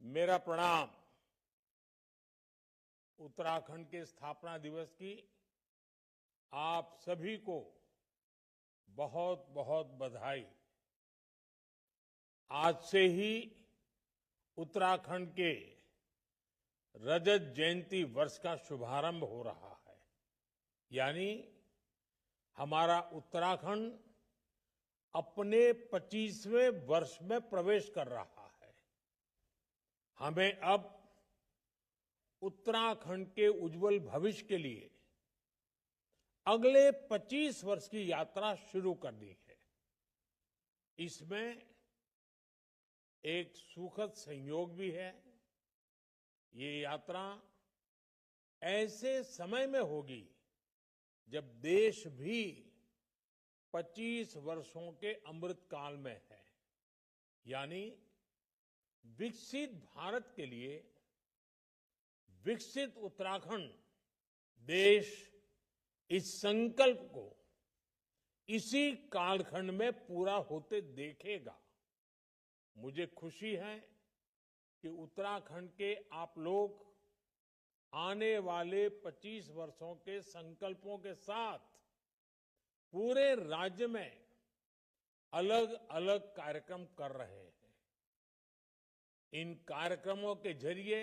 मेरा प्रणाम। उत्तराखंड के स्थापना दिवस की आप सभी को बहुत बहुत बधाई। आज से ही उत्तराखंड के रजत जयंती वर्ष का शुभारंभ हो रहा है, यानी हमारा उत्तराखंड अपने 25वें वर्ष में प्रवेश कर रहा है। हमें अब उत्तराखंड के उज्जवल भविष्य के लिए अगले 25 वर्ष की यात्रा शुरू करनी है। इसमें एक सुखद संयोग भी है। ये यात्रा ऐसे समय में होगी जब देश भी 25 वर्षों के अमृत काल में है, यानी विकसित भारत के लिए विकसित उत्तराखंड देश इस संकल्प को इसी कालखंड में पूरा होते देखेगा। मुझे खुशी है कि उत्तराखंड के आप लोग आने वाले 25 वर्षों के संकल्पों के साथ पूरे राज्य में अलग अलग कार्यक्रम कर रहे हैं। इन कार्यक्रमों के जरिए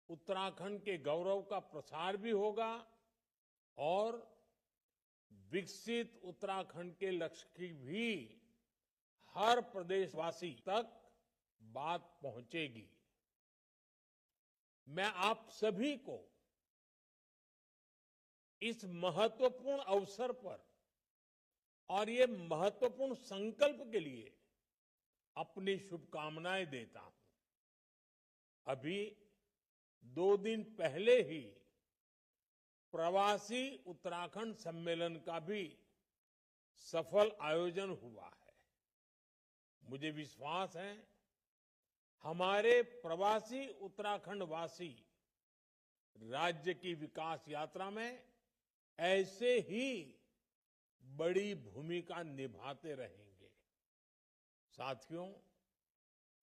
उत्तराखंड के गौरव का प्रसार भी होगा और विकसित उत्तराखंड के लक्ष्य की भी हर प्रदेशवासी तक बात पहुंचेगी। मैं आप सभी को इस महत्वपूर्ण अवसर पर और ये महत्वपूर्ण संकल्प के लिए अपनी शुभकामनाएं देता हूं। अभी 2 दिन पहले ही प्रवासी उत्तराखंड सम्मेलन का भी सफल आयोजन हुआ है। मुझे विश्वास है हमारे प्रवासी उत्तराखंड वासी राज्य की विकास यात्रा में ऐसे ही बड़ी भूमिका निभाते रहेंगे। साथियों,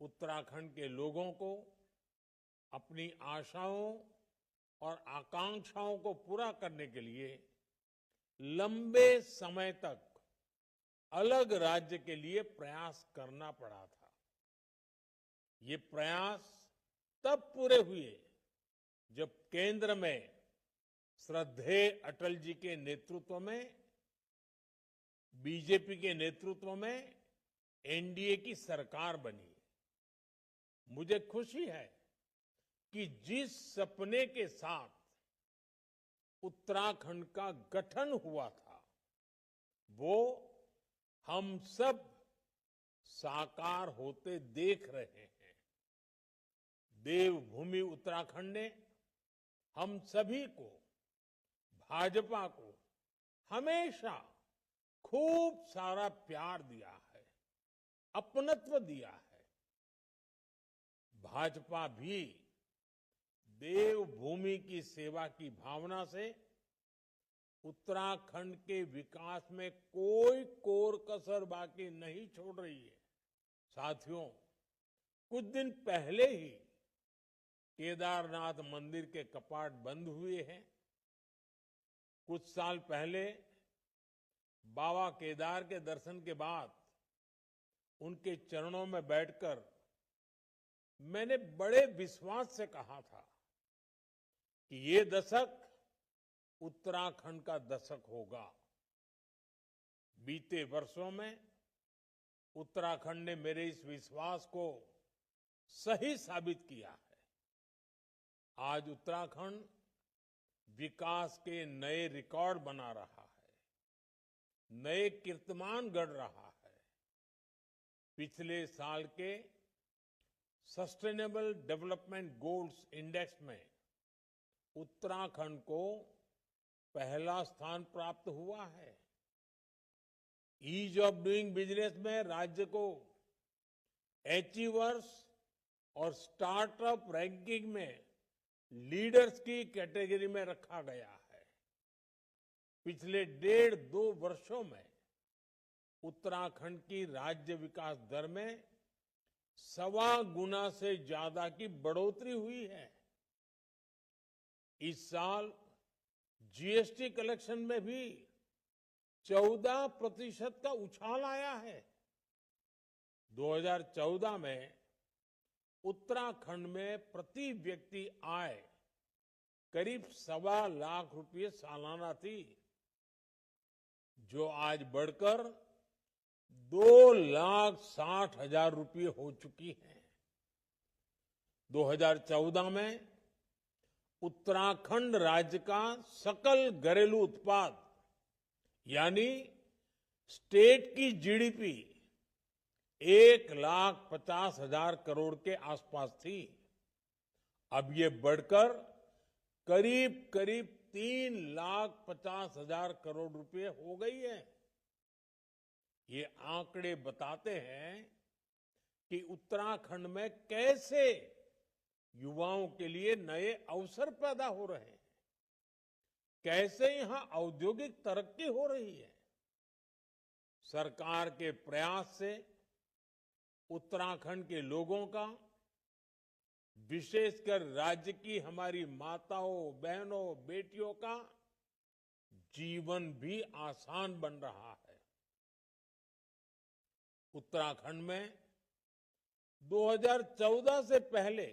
उत्तराखंड के लोगों को अपनी आशाओं और आकांक्षाओं को पूरा करने के लिए लंबे समय तक अलग राज्य के लिए प्रयास करना पड़ा था। ये प्रयास तब पूरे हुए जब केंद्र में श्रद्धेय अटल जी के नेतृत्व में, बीजेपी के नेतृत्व में एनडीए की सरकार बनी। मुझे खुशी है कि जिस सपने के साथ उत्तराखंड का गठन हुआ था वो हम सब साकार होते देख रहे हैं। देवभूमि उत्तराखंड ने हम सभी को, भाजपा को हमेशा खूब सारा प्यार दिया है, अपनत्व दिया है। भाजपा भी देवभूमि की सेवा की भावना से उत्तराखंड के विकास में कोई कोर कसर बाकी नहीं छोड़ रही है। साथियों, कुछ दिन पहले ही केदारनाथ मंदिर के कपाट बंद हुए हैं। कुछ साल पहले बाबा केदार के दर्शन के बाद उनके चरणों में बैठकर मैंने बड़े विश्वास से कहा था कि ये दशक उत्तराखंड का दशक होगा। बीते वर्षों में उत्तराखंड ने मेरे इस विश्वास को सही साबित किया है। आज उत्तराखंड विकास के नए रिकॉर्ड बना रहा है, नए कीर्तिमान गढ़ रहा है। पिछले साल के सस्टेनेबल डेवलपमेंट गोल्स इंडेक्स में उत्तराखंड को पहला स्थान प्राप्त हुआ है। ईज ऑफ डूइंग बिजनेस में राज्य को अचीवर्स और स्टार्टअप रैंकिंग में लीडर्स की कैटेगरी में रखा गया है। पिछले 1.5-2 वर्षों में उत्तराखंड की राज्य विकास दर में 1.25 गुना से ज्यादा की बढ़ोतरी हुई है। इस साल जीएसटी कलेक्शन में भी 14% का उछाल आया है। 2014 में उत्तराखंड में प्रति व्यक्ति आय करीब 1.25 लाख रुपए सालाना थी, जो आज बढ़कर 2,60,000 रुपये हो चुकी है। 2014 में उत्तराखंड राज्य का सकल घरेलू उत्पाद यानी स्टेट की जीडीपी 1,50,000 करोड़ के आसपास थी। अब ये बढ़कर करीब करीब 3,50,000 करोड़ रुपए हो गई है। ये आंकड़े बताते हैं कि उत्तराखंड में कैसे युवाओं के लिए नए अवसर पैदा हो रहे हैं, कैसे यहां औद्योगिक तरक्की हो रही है। सरकार के प्रयास से उत्तराखंड के लोगों का, विशेषकर राज्य की हमारी माताओं, बहनों, बेटियों का जीवन भी आसान बन रहा है। उत्तराखंड में 2014 से पहले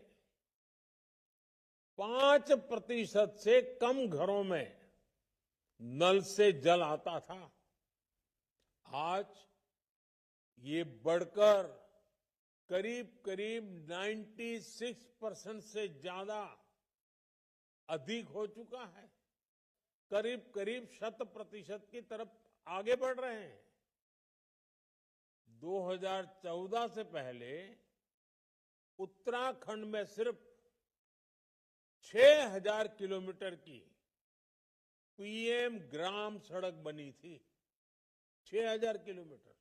5% से कम घरों में नल से जल आता था। आज ये बढ़कर करीब करीब 96% से ज्यादा अधिक हो चुका है। करीब करीब 100% की तरफ आगे बढ़ रहे हैं। 2014 से पहले उत्तराखंड में सिर्फ 6,000 किलोमीटर की पीएम ग्राम सड़क बनी थी। 6,000 किलोमीटर।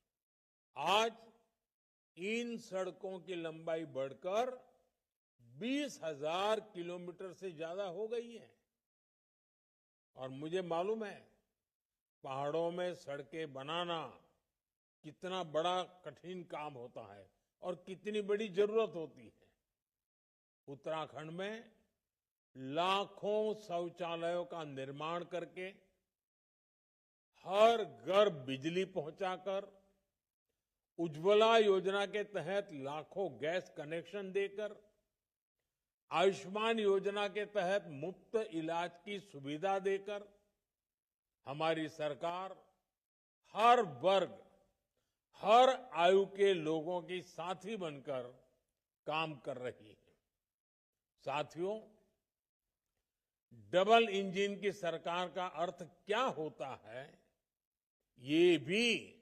आज इन सड़कों की लंबाई बढ़कर 20,000 किलोमीटर से ज्यादा हो गई है। और मुझे मालूम है पहाड़ों में सड़कें बनाना कितना बड़ा कठिन काम होता है और कितनी बड़ी जरूरत होती है। उत्तराखंड में लाखों शौचालयों का निर्माण करके, हर घर बिजली पहुंचाकर, उज्ज्वला योजना के तहत लाखों गैस कनेक्शन देकर, आयुष्मान योजना के तहत मुफ्त इलाज की सुविधा देकर हमारी सरकार हर वर्ग, हर आयु के लोगों की साथी बनकर काम कर रही है। साथियों, डबल इंजन की सरकार का अर्थ क्या होता है, ये भी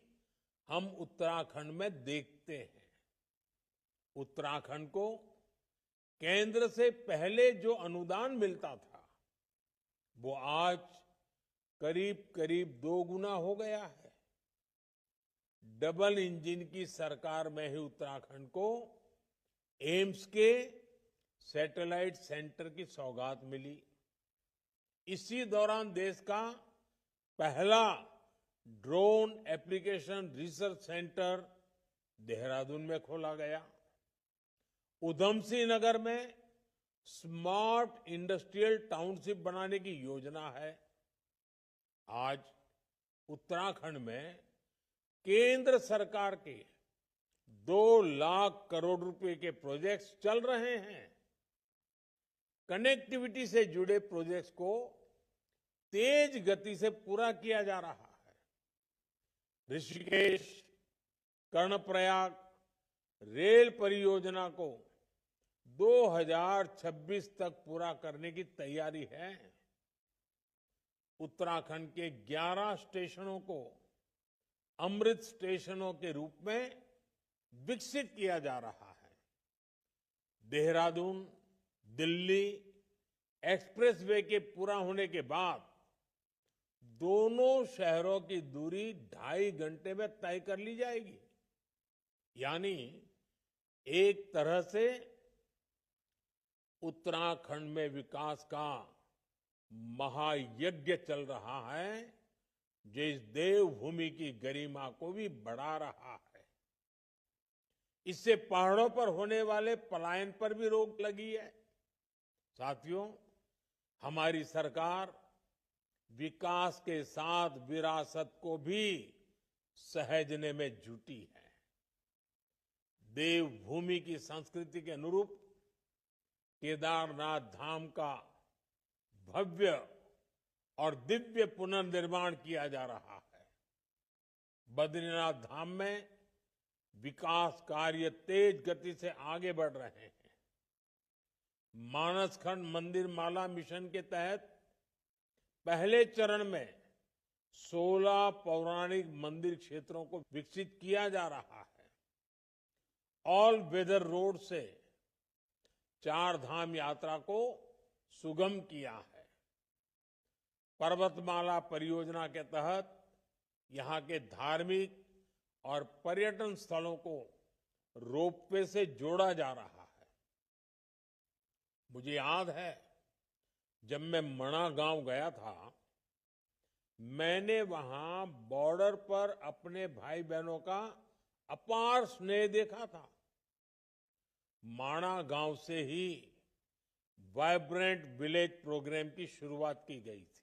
हम उत्तराखंड में देखते हैं। उत्तराखंड को केंद्र से पहले जो अनुदान मिलता था, वो आज करीब करीब 2 गुना हो गया है। डबल इंजन की सरकार में ही उत्तराखंड को एम्स के सैटेलाइट सेंटर की सौगात मिली। इसी दौरान देश का पहला drone application research centre Dehradun में खोला गया। उधमसिंह नगर में स्मार्ट इंडस्ट्रियल टाउनशिप बनाने की योजना है। आज उत्तराखंड में केंद्र सरकार के 2 लाख करोड़ रुपए के प्रोजेक्ट्स चल रहे हैं। कनेक्टिविटी से जुड़े प्रोजेक्ट्स को तेज गति से पूरा किया जा रहा है। ऋषिकेश कर्णप्रयाग रेल परियोजना को 2026 तक पूरा करने की तैयारी है। उत्तराखंड के 11 स्टेशनों को अमृत स्टेशनों के रूप में विकसित किया जा रहा है। देहरादून दिल्ली एक्सप्रेसवे के पूरा होने के बाद दोनों शहरों की दूरी 2.5 घंटे में तय कर ली जाएगी। यानी एक तरह से उत्तराखंड में विकास का महायज्ञ चल रहा है, जो इस देवभूमि की गरिमा को भी बढ़ा रहा है। इससे पहाड़ों पर होने वाले पलायन पर भी रोक लगी है। साथियों, हमारी सरकार विकास के साथ विरासत को भी सहेजने में जुटी है। देवभूमि की संस्कृति के अनुरूप केदारनाथ धाम का भव्य और दिव्य पुनर्निर्माण किया जा रहा है। बद्रीनाथ धाम में विकास कार्य तेज गति से आगे बढ़ रहे हैं। मानसखंड मंदिर माला मिशन के तहत पहले चरण में 16 पौराणिक मंदिर क्षेत्रों को विकसित किया जा रहा है। ऑल वेदर रोड से 4 धाम यात्रा को सुगम किया है। पर्वतमाला परियोजना के तहत यहां के धार्मिक और पर्यटन स्थलों को रोपवे से जोड़ा जा रहा है। मुझे याद है, जब मैं मणा गांव गया था, मैंने वहां बॉर्डर पर अपने भाई बहनों का अपार स्नेह देखा था। माणा गांव से ही वाइब्रेंट विलेज प्रोग्राम की शुरुआत की गई थी।